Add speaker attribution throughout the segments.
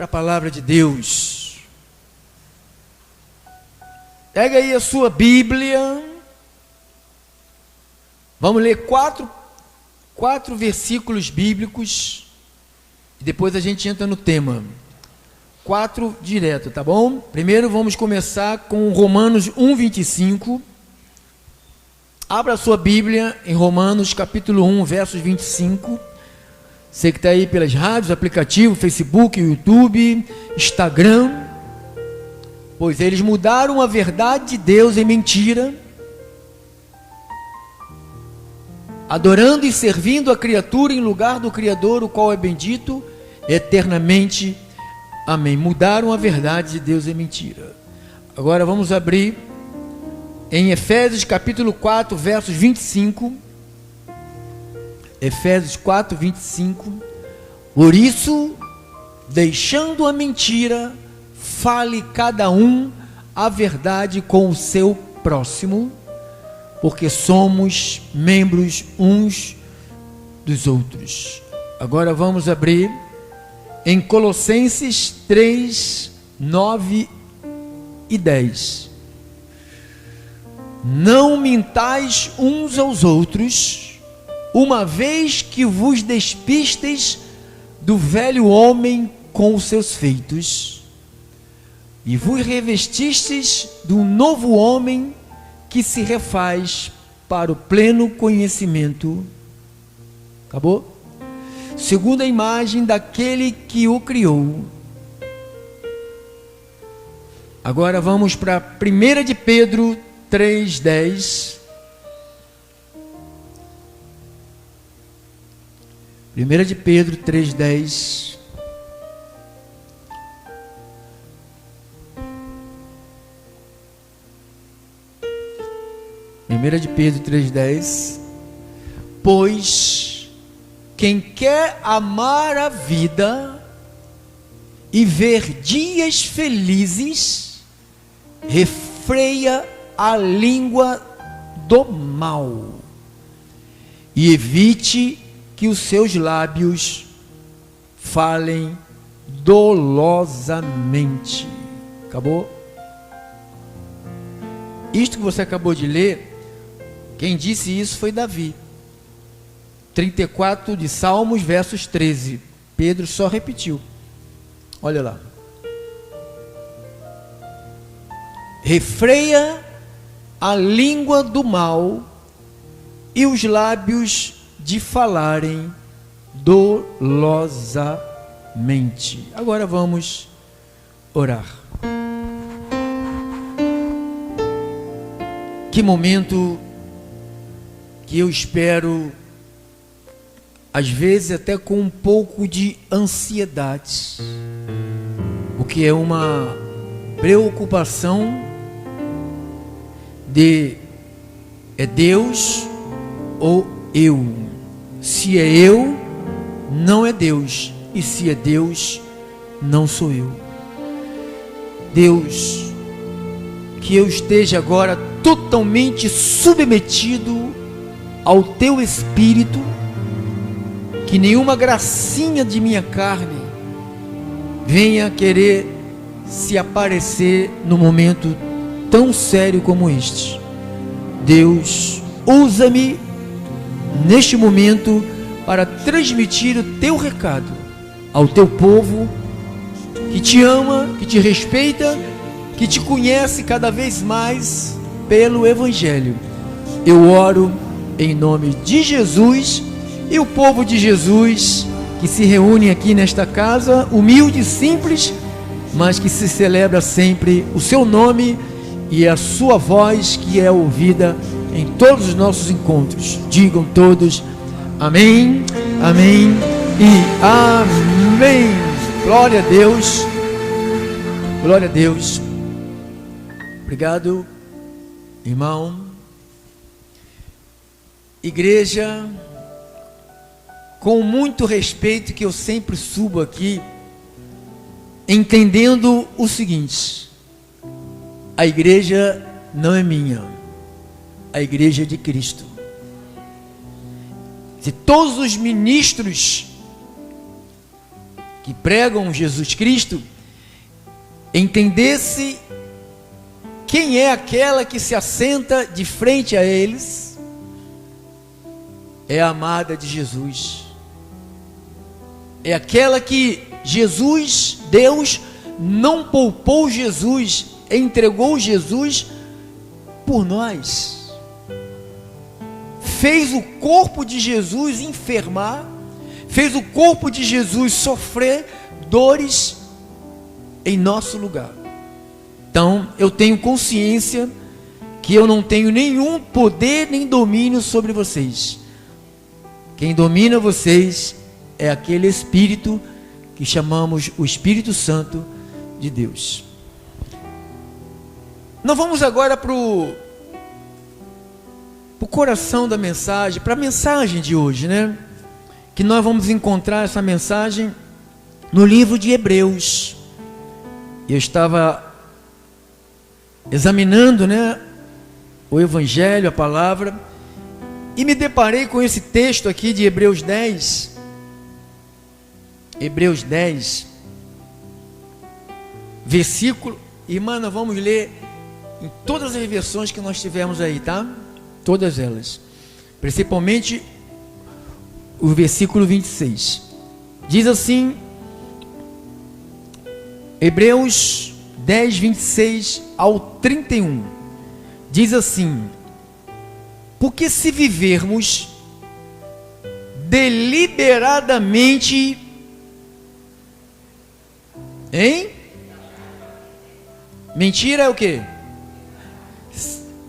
Speaker 1: para a palavra de Deus. Pega aí a sua Bíblia. Vamos ler quatro versículos bíblicos e depois a gente entra no tema. 4 direto, tá bom? Primeiro vamos começar com Romanos 1:25. Abra a sua Bíblia em Romanos capítulo 1, versos 25. Você que está aí pelas rádios, aplicativo, Facebook, YouTube, Instagram. Pois eles mudaram a verdade de Deus em mentira, adorando e servindo a criatura em lugar do Criador, o qual é bendito eternamente. Amém. Mudaram a verdade de Deus em mentira. Agora vamos abrir em Efésios capítulo 4, versos 25. Efésios 4, 25. Por isso, deixando a mentira, fale cada um a verdade com o seu próximo, porque somos membros uns dos outros. Agora vamos abrir em Colossenses 3, 9 e 10. Não mintais uns aos outros, uma vez que vos despistes do velho homem com os seus feitos, e vos revestistes do novo homem que se refaz para o pleno conhecimento. Acabou? Segundo a imagem daquele que o criou. Agora vamos para 1 de Pedro 3:10. 1 de Pedro 3:10. Primeira de Pedro 3:10. Pois quem quer amar a vida e ver dias felizes, refreia a língua do mal e evite que os seus lábios falem dolosamente. Acabou? Isto que você acabou de ler, quem disse isso foi Davi. 34 de Salmos, versos 13. Pedro só repetiu. Olha lá. Refreia a língua do mal e os lábios de falarem dolosamente. Agora vamos orar. Que momento que eu espero, às vezes até com um pouco de ansiedade, o que é uma preocupação de é Deus ou eu. Se é eu, não é Deus, e se é Deus, não sou eu. Deus, que eu esteja agora totalmente submetido ao teu Espírito, que nenhuma gracinha de minha carne venha querer se aparecer no momento tão sério como este. Deus, usa-me neste momento para transmitir o teu recado ao teu povo que te ama, que te respeita, que te conhece cada vez mais pelo Evangelho. Eu oro em nome de Jesus. E o povo de Jesus que se reúne aqui nesta casa, humilde e simples, mas que se celebra sempre o seu nome e a sua voz que é ouvida em todos os nossos encontros. Digam todos amém, amém e amém. Glória a Deus, glória a Deus. Obrigado, irmão. Igreja, com muito respeito que eu sempre subo aqui, entendendo o seguinte: a igreja não é minha, a igreja é de Cristo. Se todos os ministros que pregam Jesus Cristo, entendesse quem é aquela que se assenta de frente a eles, é a amada de Jesus, é aquela que Jesus, Deus, não poupou Jesus, entregou Jesus por nós, fez o corpo de Jesus enfermar, fez o corpo de Jesus sofrer dores em nosso lugar. Então, eu tenho consciência que eu não tenho nenhum poder nem domínio sobre vocês. Quem domina vocês é aquele Espírito que chamamos o Espírito Santo de Deus. Nós vamos agora para o coração da mensagem, para a mensagem de hoje, né? Que nós vamos encontrar essa mensagem no livro de Hebreus. Eu estava examinando, né, o Evangelho, a palavra, e me deparei com esse texto aqui de Hebreus 10. Hebreus 10, versículo, irmã, nós vamos ler em todas as versões que nós tivemos aí, tá? Todas elas, principalmente o versículo 26, diz assim, Hebreus 10, 26 ao 31, diz assim: porque se vivermos deliberadamente em mentira é o quê?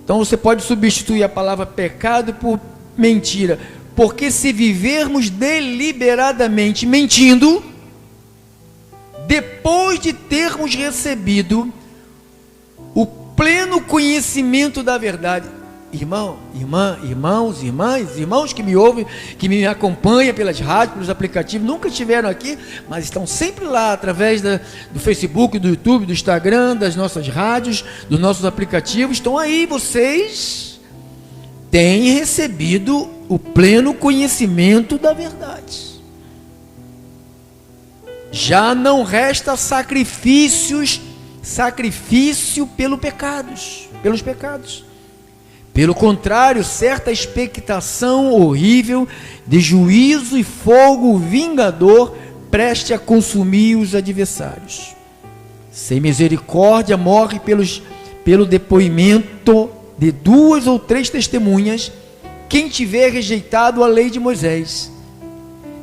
Speaker 1: Então você pode substituir a palavra pecado por mentira. Porque se vivermos deliberadamente mentindo, depois de termos recebido o pleno conhecimento da verdade, irmão, irmã, irmãos, irmãs, irmãos que me ouvem, que me acompanham pelas rádios, pelos aplicativos, nunca estiveram aqui, mas estão sempre lá, através do Facebook, do YouTube, do Instagram, das nossas rádios, dos nossos aplicativos, estão aí, vocês têm recebido o pleno conhecimento da verdade. Já não resta sacrifício pelos pecados. Pelo contrário, certa expectação horrível de juízo e fogo vingador preste a consumir os adversários. Sem misericórdia morre pelo depoimento de 2 ou 3 testemunhas quem tiver rejeitado a lei de Moisés.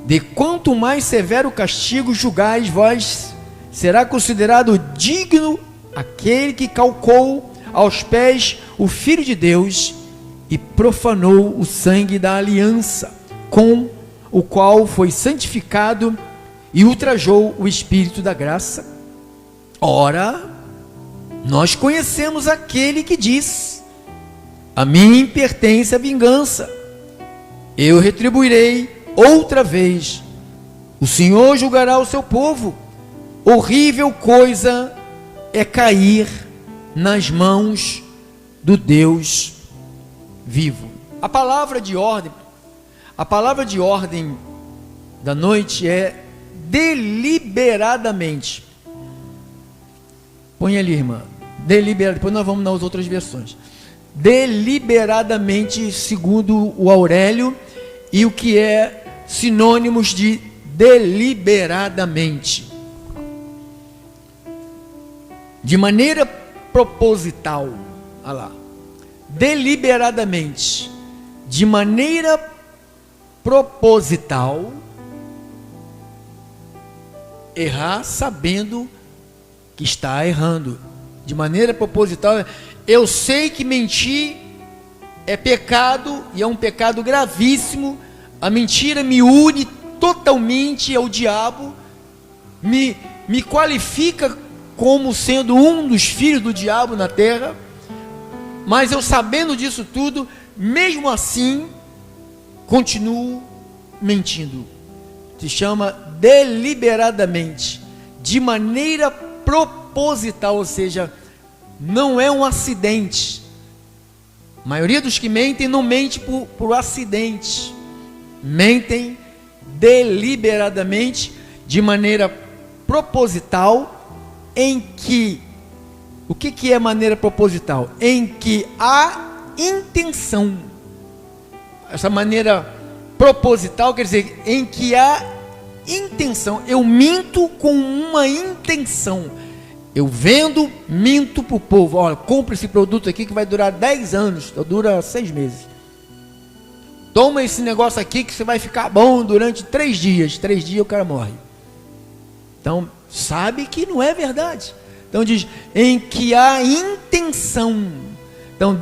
Speaker 1: De quanto mais severo castigo julgais vós, será considerado digno aquele que calcou aos pés o Filho de Deus e profanou o sangue da aliança, com o qual foi santificado e ultrajou o Espírito da graça. Ora, nós conhecemos aquele que diz: a mim pertence a vingança, eu retribuirei outra vez, o Senhor julgará o seu povo. Horrível coisa é cair nas mãos do Deus vivo. A palavra de ordem da noite é deliberadamente. Põe ali, irmã, deliberadamente. Depois nós vamos nas outras versões. Deliberadamente, segundo o Aurélio, e o que é sinônimos de deliberadamente. De maneira proposital, olha lá, deliberadamente, de maneira proposital, errar sabendo que está errando. De maneira proposital, eu sei que mentir é pecado e é um pecado gravíssimo. A mentira me une totalmente ao diabo, me qualifica como sendo um dos filhos do diabo na terra, mas eu, sabendo disso tudo, mesmo assim, continuo mentindo. Se chama deliberadamente, de maneira proposital, ou seja, não é um acidente. A maioria dos que mentem não mente por acidente, mentem deliberadamente, de maneira proposital, em que, o que é maneira proposital? Em que há intenção. Essa maneira proposital quer dizer, em que há intenção. Eu minto com uma intenção. Eu vendo, minto para o povo. Olha, compra esse produto aqui que vai durar 10 anos, dura 6 meses. Toma esse negócio aqui que você vai ficar bom durante 3 dias. 3 dias o cara morre. Então, sabe que não é verdade. Então diz, em que há intenção. Então,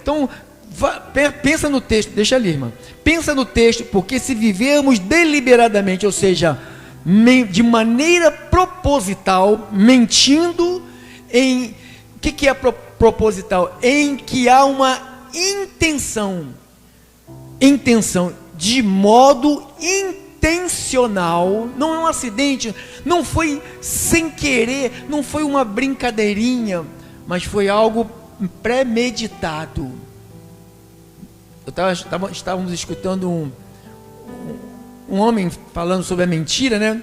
Speaker 1: Então, pensa no texto, deixa ali, irmã. Pensa no texto, porque se vivermos deliberadamente, ou seja, de maneira proposital, mentindo em... O que é proposital? Em que há uma intenção, de modo intencional, não é um acidente, não foi sem querer, não foi uma brincadeirinha, mas foi algo premeditado. Estávamos escutando um homem falando sobre a mentira, né?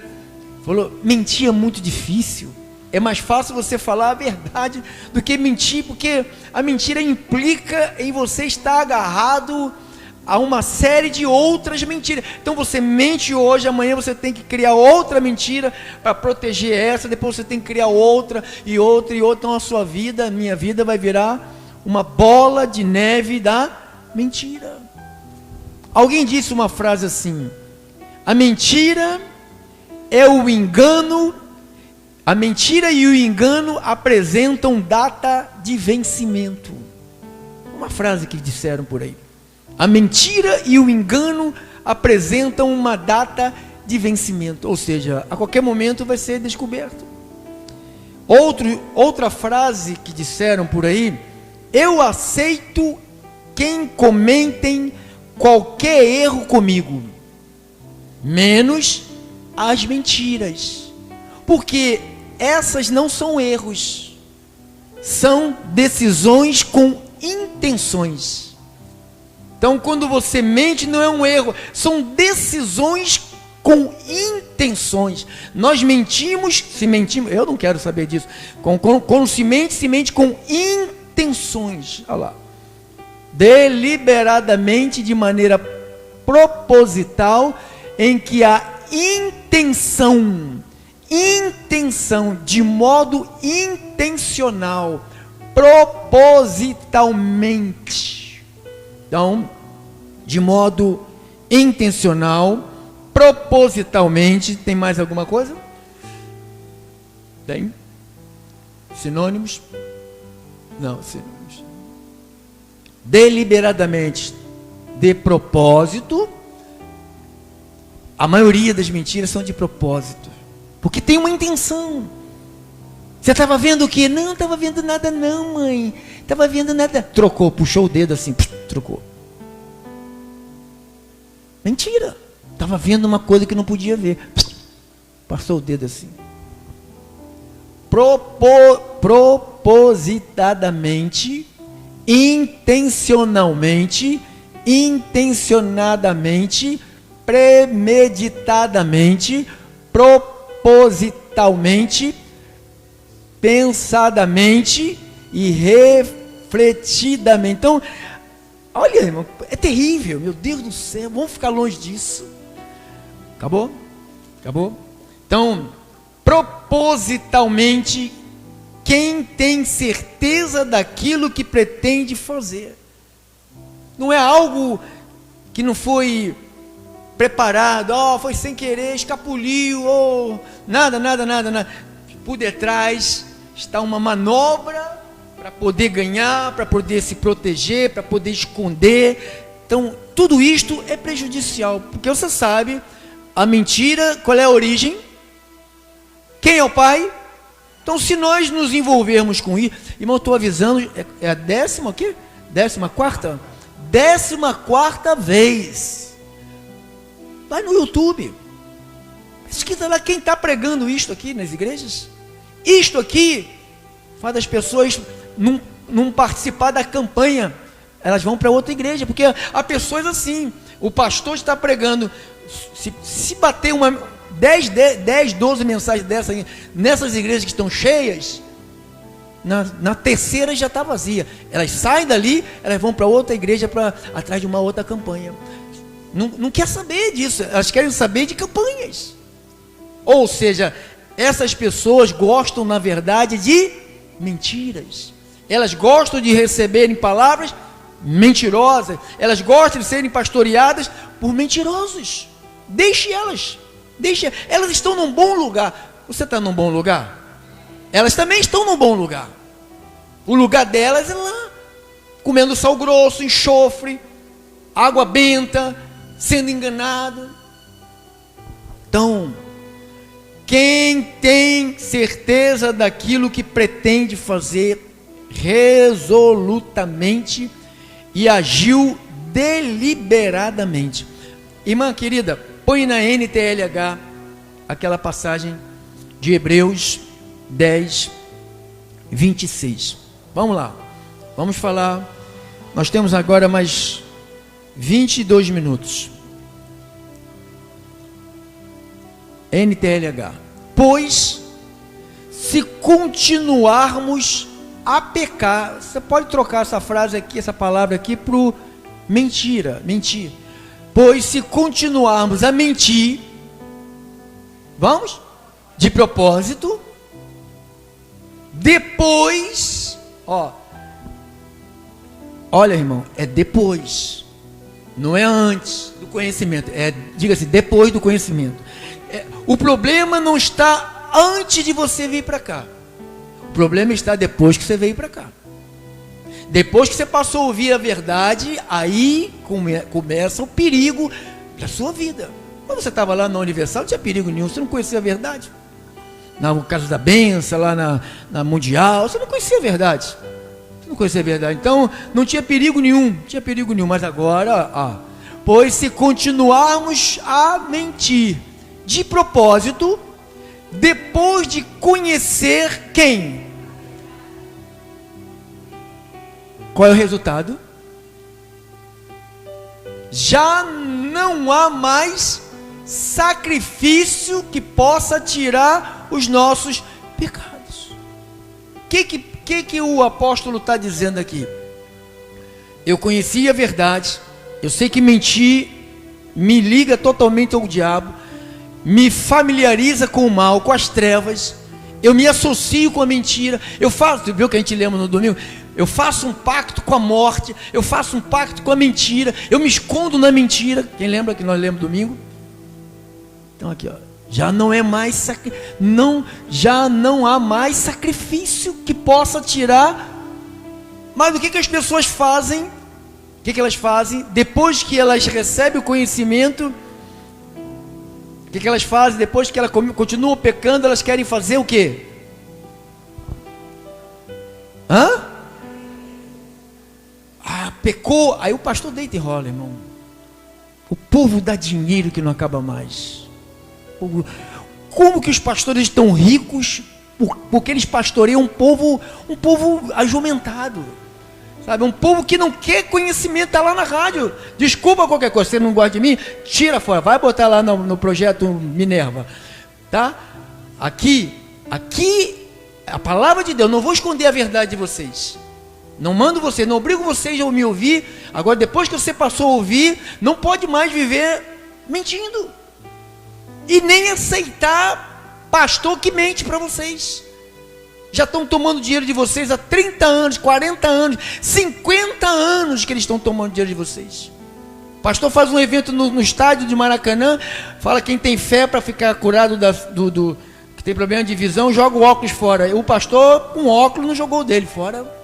Speaker 1: Falou, mentir é muito difícil. É mais fácil você falar a verdade do que mentir, porque a mentira implica em você estar agarrado a uma série de outras mentiras. Então você mente hoje, amanhã você tem que criar outra mentira para proteger essa, depois você tem que criar outra e outra e outra. Então a sua vida, a minha vida vai virar uma bola de neve da mentira. Alguém disse uma frase assim: a mentira é o engano, a mentira e o engano apresentam data de vencimento. Uma frase que disseram por aí. A mentira e o engano apresentam uma data de vencimento, ou seja, a qualquer momento vai ser descoberto. Outra frase que disseram por aí: eu aceito quem comentem qualquer erro comigo, menos as mentiras, porque essas não são erros, são decisões com intenções. Então, quando você mente, não é um erro, são decisões com intenções. Nós mentimos, se mentimos, eu não quero saber disso. Quando se mente com intenções. Olha lá. Deliberadamente, de maneira proposital, em que há intenção, de modo intencional, propositalmente. Então, de modo intencional, propositalmente. Tem mais alguma coisa? Tem? Sinônimos? Não, sinônimos. Deliberadamente, de propósito. A maioria das mentiras são de propósito, porque tem uma intenção. Você estava vendo o quê? Não estava vendo nada não, mãe. Estava vendo nada. Trocou, puxou o dedo assim, trocou. Mentira. Estava vendo uma coisa que não podia ver. Passou o dedo assim. Propositadamente, intencionalmente, intencionadamente, premeditadamente, propositalmente, pensadamente e refletidamente. Então, olha, irmão, é terrível, meu Deus do céu, vamos ficar longe disso. Acabou? Acabou? Então, propositalmente, quem tem certeza daquilo que pretende fazer. Não é algo que não foi preparado, foi sem querer, escapuliu, nada. Por detrás está uma manobra para poder ganhar, para poder se proteger, para poder esconder. Então, tudo isto é prejudicial, porque você sabe, a mentira, qual é a origem? Quem é o pai? Então, se nós nos envolvermos com isso, irmão, eu estou avisando, é a 10ª o quê? 14ª? 14ª vez. Vai no YouTube, pesquisa lá quem está pregando isto aqui nas igrejas. Isto aqui faz as pessoas não participar da campanha, elas vão para outra igreja, porque há pessoas assim, o pastor está pregando, se bater 10, 12 mensagens dessas, nessas igrejas que estão cheias, na terceira já está vazia. Elas saem dali, elas vão para outra igreja atrás de uma outra campanha. Não quer saber disso, elas querem saber de campanhas. Ou seja, essas pessoas gostam, na verdade, de mentiras. Elas gostam de receberem palavras mentirosas. Elas gostam de serem pastoreadas por mentirosos. Deixe elas. Elas estão num bom lugar. Você está num bom lugar? Elas também estão num bom lugar. O lugar delas é lá, comendo sal grosso, enxofre, água benta, sendo enganado. Então, quem tem certeza daquilo que pretende fazer resolutamente e agiu deliberadamente. Irmã querida, põe na NTLH aquela passagem de Hebreus 10, 26. Vamos lá, vamos falar. Nós temos agora mais 22 minutos. NTLH. Pois, se continuarmos a pecar, você pode trocar essa frase aqui, essa palavra aqui, por mentira, mentir. Pois, se continuarmos a mentir, vamos? De propósito, depois, olha irmão, é depois, não é antes do conhecimento, diga-se, depois do conhecimento. O problema não está antes de você vir para cá. O problema está depois que você veio para cá. Depois que você passou a ouvir a verdade, aí começa o perigo da sua vida. Quando você estava lá na Universal, não tinha perigo nenhum, você não conhecia a verdade. Na Casa da Benção, lá na Mundial, você não conhecia a verdade. Você não conhecia a verdade. Então, não tinha perigo nenhum, mas agora, pois se continuarmos a mentir de propósito, depois de conhecer quem? Qual é o resultado? Já não há mais sacrifício que possa tirar os nossos pecados. O que o apóstolo está dizendo aqui? Eu conheci a verdade, eu sei que mentir me liga totalmente ao diabo, me familiariza com o mal, com as trevas, eu me associo com a mentira, eu faço, viu que a gente lembra no domingo? Eu faço um pacto com a morte, eu faço um pacto com a mentira, eu me escondo na mentira. Quem lembra que nós lemos domingo? Então aqui, já não é mais já não há mais sacrifício que possa tirar. Mas o que as pessoas fazem? O que elas fazem? Depois que elas recebem o conhecimento, o que elas fazem? Depois que elas continuam pecando, elas querem fazer o quê? Pecou, aí o pastor deita e rola, irmão. O povo dá dinheiro que não acaba mais. Como que os pastores estão ricos? Porque eles pastoreiam um povo ajumentado, sabe? Um povo que não quer conhecimento, está lá na rádio. Desculpa qualquer coisa, você não gosta de mim? Tira fora, vai botar lá no projeto Minerva, tá? Aqui, a palavra de Deus, não vou esconder a verdade de vocês. Não mando vocês, não obrigo vocês a me ouvir. Agora, depois que você passou a ouvir, não pode mais viver mentindo. E nem aceitar pastor que mente para vocês. Já estão tomando dinheiro de vocês há 30 anos, 40 anos, 50 anos que eles estão tomando dinheiro de vocês. O pastor faz um evento no estádio de Maracanã, fala quem tem fé para ficar curado que tem problema de visão, joga o óculos fora. O pastor, com óculos, não jogou o dele fora.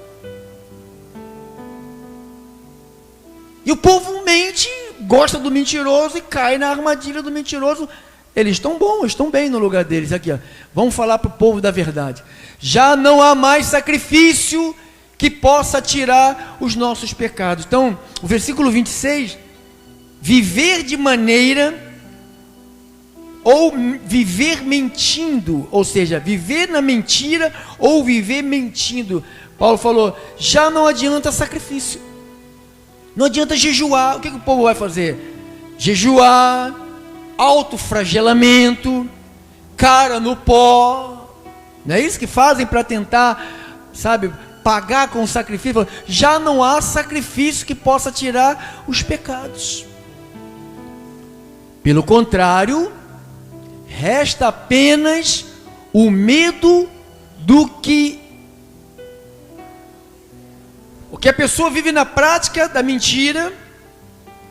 Speaker 1: E o povo mente, gosta do mentiroso e cai na armadilha do mentiroso. Eles estão bons, estão bem no lugar deles. Aqui, vamos falar para o povo da verdade. Já não há mais sacrifício que possa tirar os nossos pecados. Então, o versículo 26, viver de maneira, ou viver mentindo, ou seja, viver na mentira ou viver mentindo. Paulo falou, já não adianta sacrifício. Não adianta jejuar. O que o povo vai fazer? Jejuar, autoflagelamento, cara no pó. Não é isso que fazem para tentar, sabe, pagar com o sacrifício? Já não há sacrifício que possa tirar os pecados. Pelo contrário, resta apenas o medo do que a pessoa vive na prática da mentira,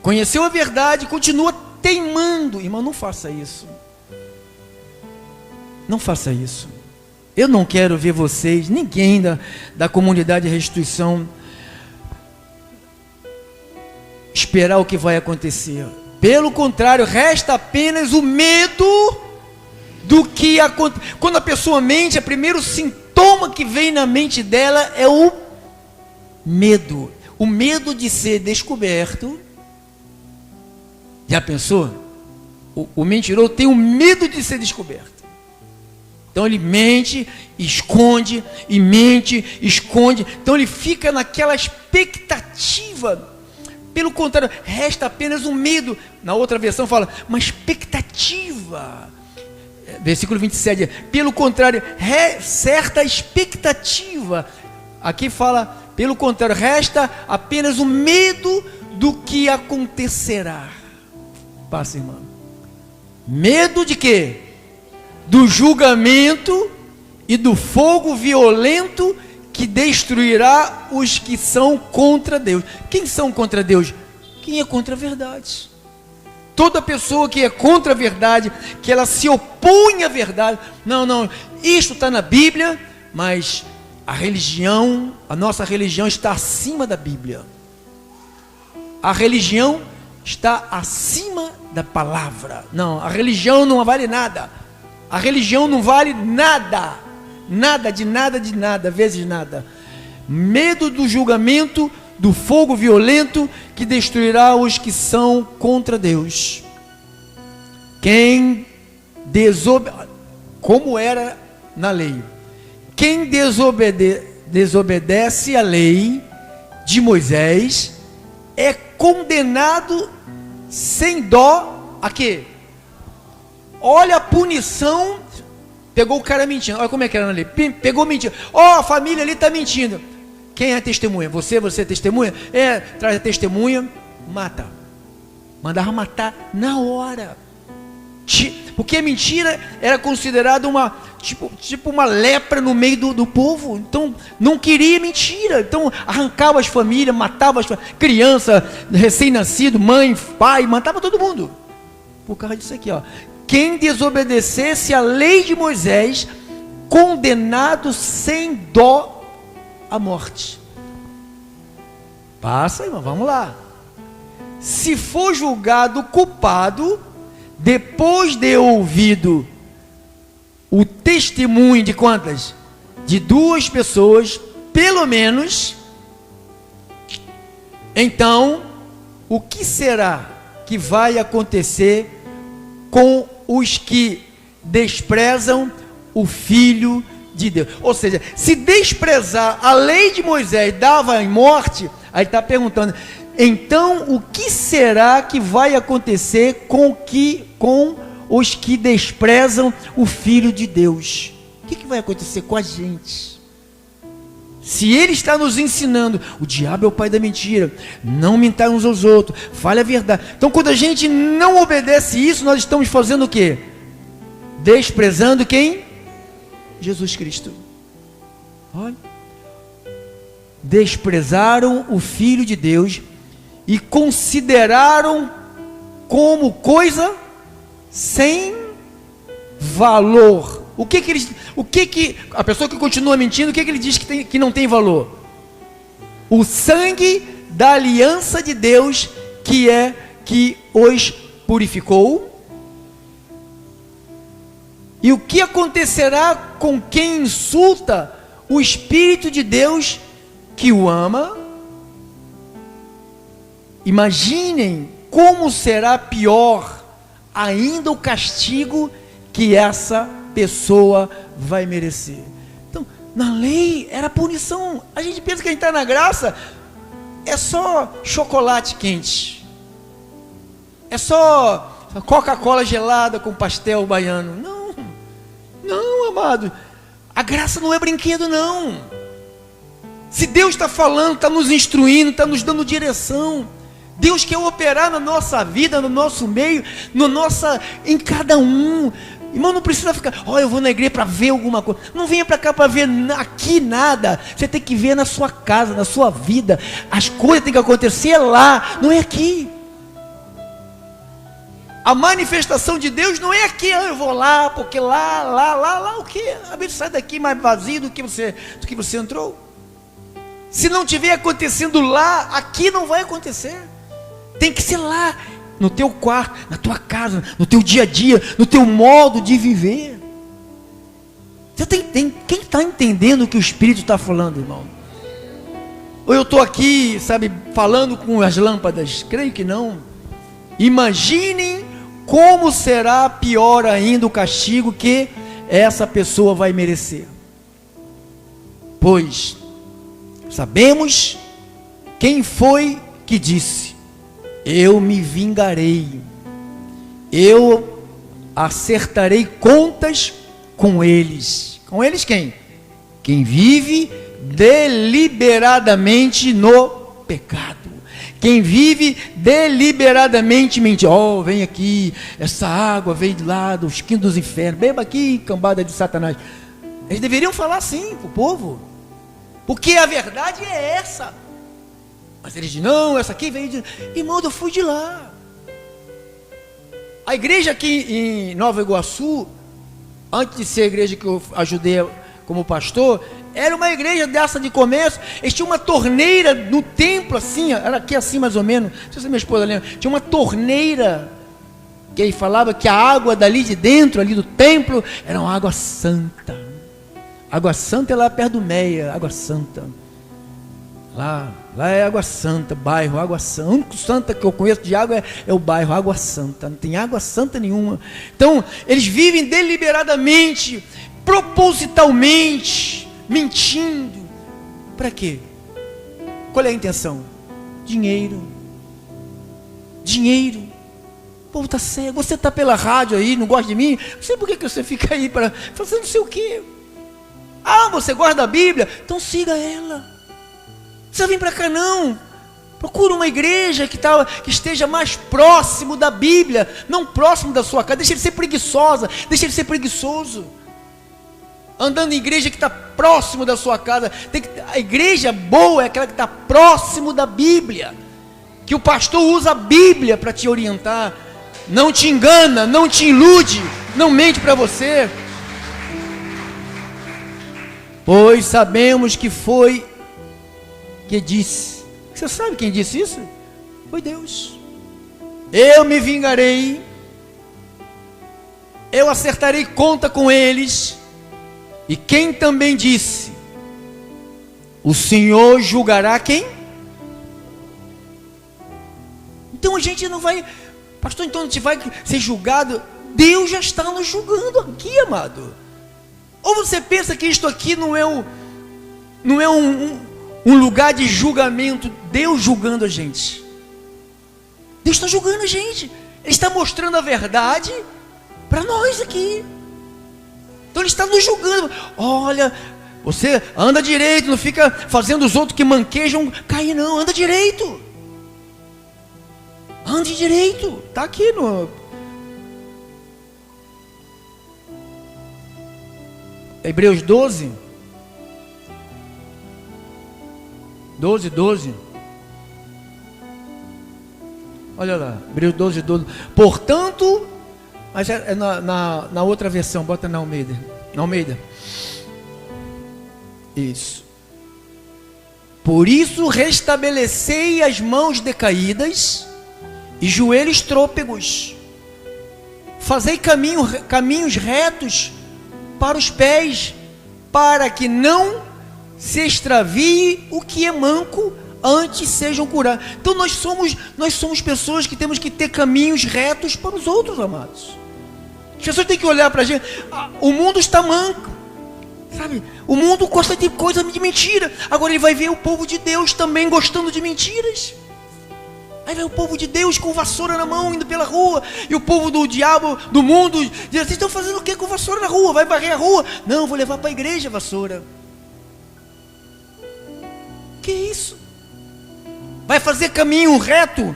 Speaker 1: conheceu a verdade, continua teimando. Irmão, não faça isso. Não faça isso. Eu não quero ver vocês, ninguém da comunidade de restituição, esperar o que vai acontecer. Pelo contrário, resta apenas o medo do que acontece. Quando a pessoa mente, o primeiro sintoma que vem na mente dela é o medo. O medo de ser descoberto. Já pensou? O mentiroso tem o medo de ser descoberto. Então ele mente, esconde, e mente, esconde. Então ele fica naquela expectativa. Pelo contrário, resta apenas um medo. Na outra versão fala, uma expectativa. Versículo 27. Pelo contrário, certa expectativa. Aqui fala, pelo contrário, resta apenas o medo do que acontecerá. Passa, irmão. Medo de quê? Do julgamento e do fogo violento que destruirá os que são contra Deus. Quem são contra Deus? Quem é contra a verdade. Toda pessoa que é contra a verdade, que ela se opõe à verdade. Não, isto está na Bíblia, mas a nossa religião está acima da Bíblia. A religião está acima da palavra. Não, a religião não vale nada. A religião não vale nada. Nada, vezes nada. Medo do julgamento, do fogo violento que destruirá os que são contra Deus. Quem como era na lei, quem desobedece à lei de Moisés é condenado sem dó a quê? Olha a punição. Pegou o cara mentindo. Olha como é que era na lei. Pegou mentindo. A família ali está mentindo. Quem é a testemunha? Você é testemunha? Traz a testemunha, mata. Mandava matar na hora. Porque a mentira era considerada tipo uma lepra no meio do povo. Então não queria mentira. Então arrancava as famílias, matava as criança, recém-nascido, mãe, pai, matava todo mundo. Por causa disso aqui, quem desobedecesse à lei de Moisés, condenado sem dó à morte. Passa, irmão, vamos lá. Se for julgado culpado, depois de ouvido o testemunho de quantas? De 2 pessoas, pelo menos, então, o que será que vai acontecer com os que desprezam o Filho de Deus? Ou seja, se desprezar a lei de Moisés dava em morte, aí está perguntando, então o que será que vai acontecer com os que desprezam o Filho de Deus? O que vai acontecer com a gente? Se ele está nos ensinando, o diabo é o pai da mentira, não mentar uns aos outros, fale a verdade. Então quando a gente não obedece isso, nós estamos fazendo o quê? Desprezando quem? Jesus Cristo. Olha, desprezaram o Filho de Deus e consideraram como coisa sem valor. O que a pessoa que continua mentindo, o que ele diz que não tem valor? O sangue da aliança de Deus que os purificou. E o que acontecerá com quem insulta o Espírito de Deus que o ama? Imaginem como será pior ainda o castigo que essa pessoa vai merecer. Então, na lei era punição. A gente pensa que a gente está na graça, é só chocolate quente, é só, Coca-Cola gelada com pastel baiano. Não, não, amado. A graça não é brinquedo, não. Se Deus está falando, está nos instruindo, está nos dando direção. Deus quer operar na nossa vida, no nosso meio, em cada um. Irmão, não precisa ficar, eu vou na igreja para ver alguma coisa. Não venha para cá para ver aqui nada. Você tem que ver na sua casa, na sua vida. As coisas têm que acontecer lá, não é aqui. A manifestação de Deus não é aqui, eu vou lá, porque lá, o quê? A Bíblia sai daqui mais vazio do que você entrou. Se não estiver acontecendo lá, aqui não vai acontecer. Tem que ser lá, no teu quarto, na tua casa, no teu dia a dia, no teu modo de viver. Você quem está entendendo o que o Espírito está falando, irmão? Ou eu estou aqui, falando com as lâmpadas? Creio que não. Imaginem como será pior ainda o castigo que essa pessoa vai merecer. Pois sabemos quem foi que disse: eu me vingarei, eu acertarei contas com eles. Com eles quem? Quem vive deliberadamente no pecado. Quem vive deliberadamente mente. Vem aqui, essa água veio de lá dos quintos dos infernos, beba aqui, cambada de Satanás. Eles deveriam falar assim para o povo, porque a verdade é essa. Mas eles dizem, não, essa aqui veio de... Irmão, eu fui de lá. A igreja aqui em Nova Iguaçu, antes de ser a igreja que eu ajudei como pastor, era uma igreja dessa de comércio. Eles tinham uma torneira no templo, assim, era aqui assim mais ou menos, não sei se minha esposa lembra, tinha uma torneira, que ele falava que a água dali de dentro, ali do templo, era uma água santa. Água santa é lá perto do Meia, água santa. Lá é Água Santa, bairro Água Santa. O único santa que eu conheço de água é o bairro Água Santa. Não tem água santa nenhuma. Então, eles vivem deliberadamente, propositalmente, mentindo. Para quê? Qual é a intenção? Dinheiro. Dinheiro. O povo está cego. Você está pela rádio aí, não gosta de mim? Não sei por que você fica aí para fazer não sei o quê. Você gosta da Bíblia? Então siga ela. Não precisa vir para cá não. Procura uma igreja que esteja mais próximo da Bíblia, não próximo da sua casa. Deixa ele ser preguiçosa, deixa ele ser preguiçoso. Andando em igreja que está próximo da sua casa. A igreja boa é aquela que está próximo da Bíblia, que o pastor usa a Bíblia para te orientar, não te engana, não te ilude, não mente para você. Pois sabemos que foi que disse. Você sabe quem disse isso? Foi Deus. Eu me vingarei, eu acertarei conta com eles. E quem também disse: o Senhor julgará quem? Então a gente não vai, pastor, então a gente vai ser julgado. Deus já está nos julgando aqui, amado. Ou você pensa que isto aqui não é um lugar de julgamento? Deus julgando a gente. Deus está julgando a gente. Ele está mostrando a verdade para nós aqui. Então Ele está nos julgando. Olha, você anda direito, não fica fazendo os outros que manquejam cair não. Anda direito. Ande direito. Está aqui no... Hebreus 12. 12. Olha lá, Hebreus 12. Portanto, mas é na outra versão, bota na Almeida. Isso. Por isso restabelecei as mãos decaídas e joelhos trôpegos. Fazei caminhos retos para os pés, para que não se extravie o que é manco, antes sejam curados. Então nós somos pessoas que temos que ter caminhos retos para os outros, amados. As pessoas têm que olhar para a gente. O mundo está manco, sabe? O mundo gosta de coisa de mentira. Agora ele vai ver o povo de Deus também gostando de mentiras. Aí vai o povo de Deus com vassoura na mão, indo pela rua, e o povo do diabo, do mundo, diz: vocês estão fazendo o que com vassoura na rua? Vai varrer a rua? Não, vou levar para a igreja a vassoura. Que isso? Vai fazer caminho reto,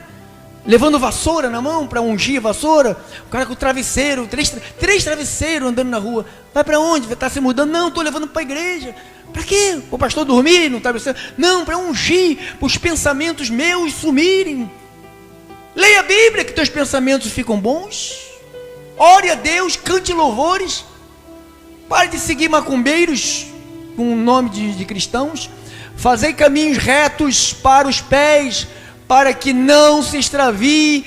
Speaker 1: levando vassoura na mão para ungir a vassoura? O cara com travesseiro, três travesseiros andando na rua. Vai para onde? Vai estar se mudando? Não, estou levando para a igreja. Para quê? Para o pastor dormir no travesseiro? Não, para ungir, para os pensamentos meus sumirem. Leia a Bíblia que teus pensamentos ficam bons. Ore a Deus, cante louvores. Pare de seguir macumbeiros com o nome de cristãos. Fazei caminhos retos para os pés, para que não se extravie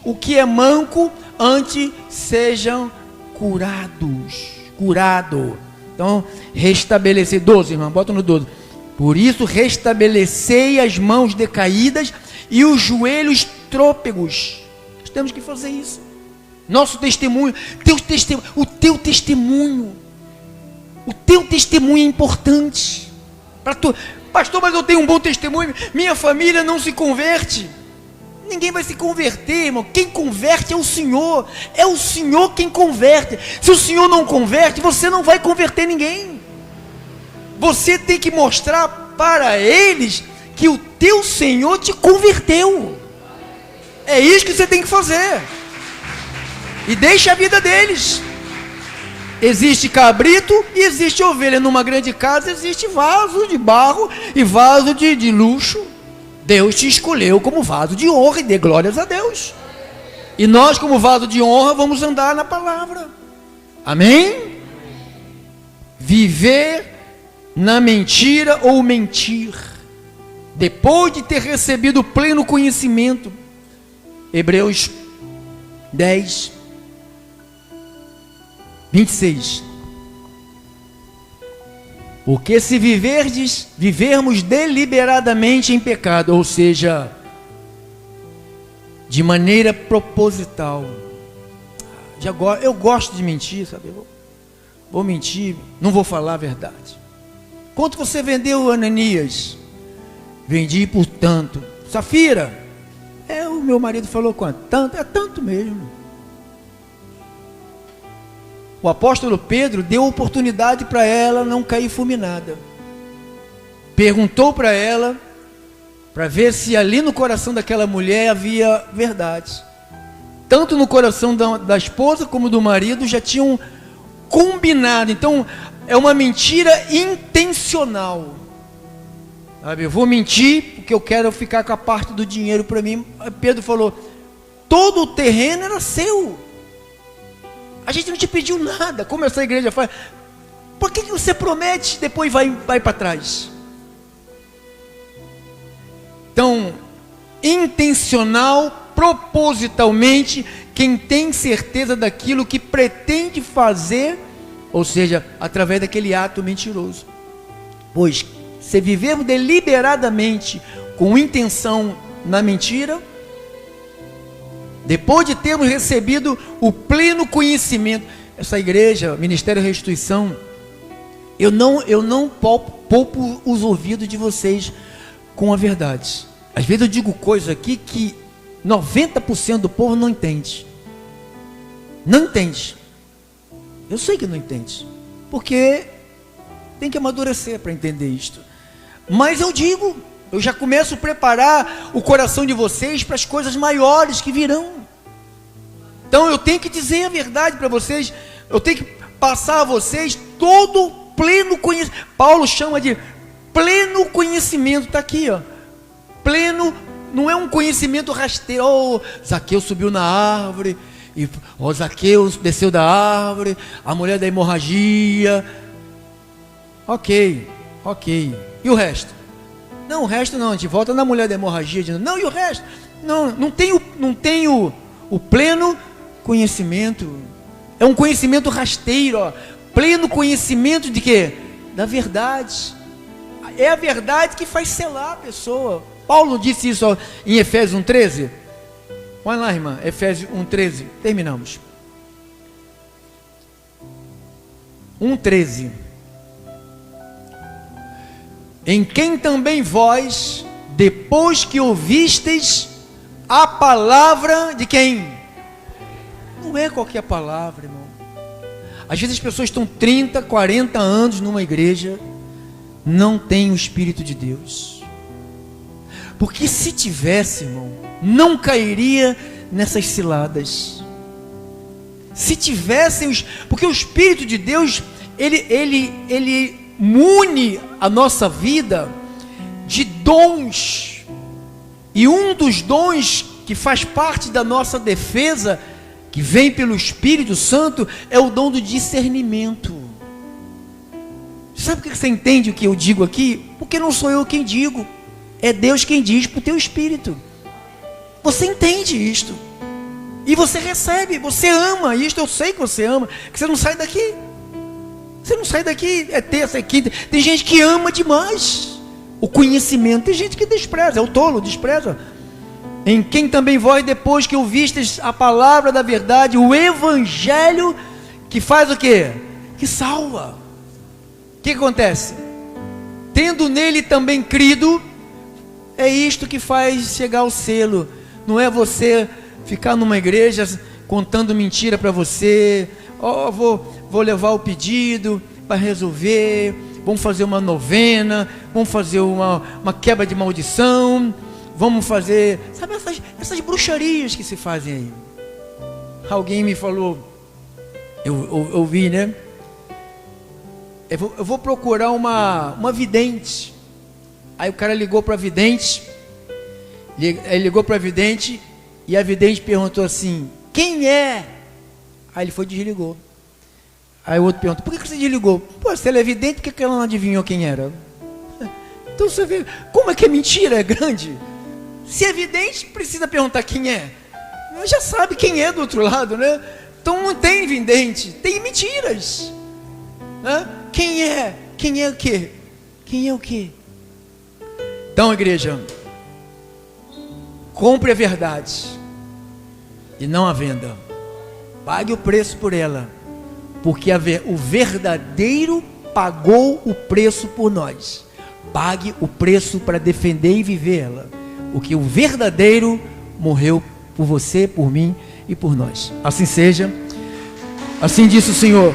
Speaker 1: o que é manco, antes sejam curados. Então, restabelecer. 12, irmão, bota no 12. Por isso, restabelecei as mãos decaídas e os joelhos trôpegos. Nós temos que fazer isso. Nosso testemunho, o teu testemunho é importante. Pastor, mas eu tenho um bom testemunho, minha família não se converte. Ninguém vai se converter, irmão. Quem converte é o Senhor quem converte. Se o Senhor não converte, você não vai converter ninguém. Você tem que mostrar para eles que o teu Senhor te converteu. É isso que você tem que fazer. E deixa a vida deles. Existe cabrito e existe ovelha. Numa grande casa existe vaso de barro e vaso de luxo. Deus te escolheu como vaso de honra e dê glórias a Deus. E nós, como vaso de honra, vamos andar na palavra. Amém? Viver na mentira ou mentir, depois de ter recebido o pleno conhecimento. Hebreus 10, 26. Porque se vivermos deliberadamente em pecado, ou seja, de maneira proposital. Eu gosto de mentir, sabe? Vou mentir, não vou falar a verdade. Quanto você vendeu, Ananias? Vendi por tanto. Safira? O meu marido falou quanto? Tanto, é tanto mesmo. O apóstolo Pedro deu oportunidade para ela não cair fulminada. Perguntou para ela, para ver se ali no coração daquela mulher havia verdade. Tanto no coração da esposa como do marido já tinham combinado. Então é uma mentira intencional. Sabe, eu vou mentir porque eu quero ficar com a parte do dinheiro para mim. Pedro falou: todo o terreno era seu. A gente não te pediu nada. Como essa igreja faz? Por que você promete e depois vai para trás? Então, intencional, propositalmente, quem tem certeza daquilo que pretende fazer, ou seja, através daquele ato mentiroso. Pois, se vivermos deliberadamente com intenção na mentira, depois de termos recebido o pleno conhecimento, essa igreja, Ministério da Restituição, eu não poupo os ouvidos de vocês com a verdade. Às vezes eu digo coisas aqui que 90% do povo não entende. Não entende. Eu sei que não entende, porque tem que amadurecer para entender isto. Mas eu digo, eu já começo a preparar o coração de vocês para as coisas maiores que virão. Então eu tenho que dizer a verdade para vocês, eu tenho que passar a vocês todo o pleno conhecimento. Paulo chama de pleno conhecimento, está aqui, ó. Pleno, não é um conhecimento rasteiro. Oh, Zaqueu subiu na árvore, e Zaqueu desceu da árvore, a mulher da hemorragia. Ok. E o resto? Não, o resto não, a gente volta na mulher da hemorragia. Não, e o resto? Não tenho o pleno conhecimento. É um conhecimento rasteiro, ó. Pleno conhecimento de quê? Da verdade. É a verdade que faz selar a pessoa. Paulo disse isso, ó, em Efésios 1,13. Olha lá, irmã, Efésios 1,13. Terminamos. 1,13. Em quem também vós, depois que ouvistes a palavra de quem? Não é qualquer palavra, irmão. Às vezes as pessoas estão 30, 40 anos numa igreja, não tem o Espírito de Deus. Porque se tivesse, irmão, não cairia nessas ciladas. Se tivessem, porque o Espírito de Deus, ele mune a nossa vida de dons. E um dos dons que faz parte da nossa defesa, que vem pelo Espírito Santo, é o dom do discernimento. Sabe por que você entende o que eu digo aqui? Porque não sou eu quem digo, é Deus quem diz para o teu espírito. Você entende isto, e você recebe, você ama isto. Eu sei que você ama, que você não sai daqui. Você não sai daqui, é terça, é quinta. Tem gente que ama demais o conhecimento, tem gente que despreza, é o tolo, despreza. Em quem também vós, depois que ouvistes a palavra da verdade, o evangelho, que faz o quê? Que salva. O que acontece? Tendo nele também crido, é isto que faz chegar ao selo. Não é você ficar numa igreja contando mentira para você. Ó, vou levar o pedido para resolver, vamos fazer uma novena, vamos fazer uma quebra de maldição, vamos fazer, sabe, essas bruxarias que se fazem aí. Alguém me falou, eu vi, né? Eu vou procurar uma vidente. Aí o cara ligou para a vidente, e a vidente perguntou assim: quem é? Aí ele foi e desligou. Aí o outro perguntou: por que você desligou? Pô, se ela é vidente, por que ela não adivinhou quem era? Então você vê como é que a mentira é grande. Se é vidente, precisa perguntar quem é. Já sabe quem é do outro lado, né? Então não tem vidente, tem mentiras, né? Quem é? Quem é o quê? Quem é o quê? Então, igreja, compre a verdade e não a venda. Pague o preço por ela, porque o verdadeiro pagou o preço por nós. Pague o preço para defender e viver ela, porque o verdadeiro morreu por você, por mim e por nós. Assim seja, assim disse o Senhor.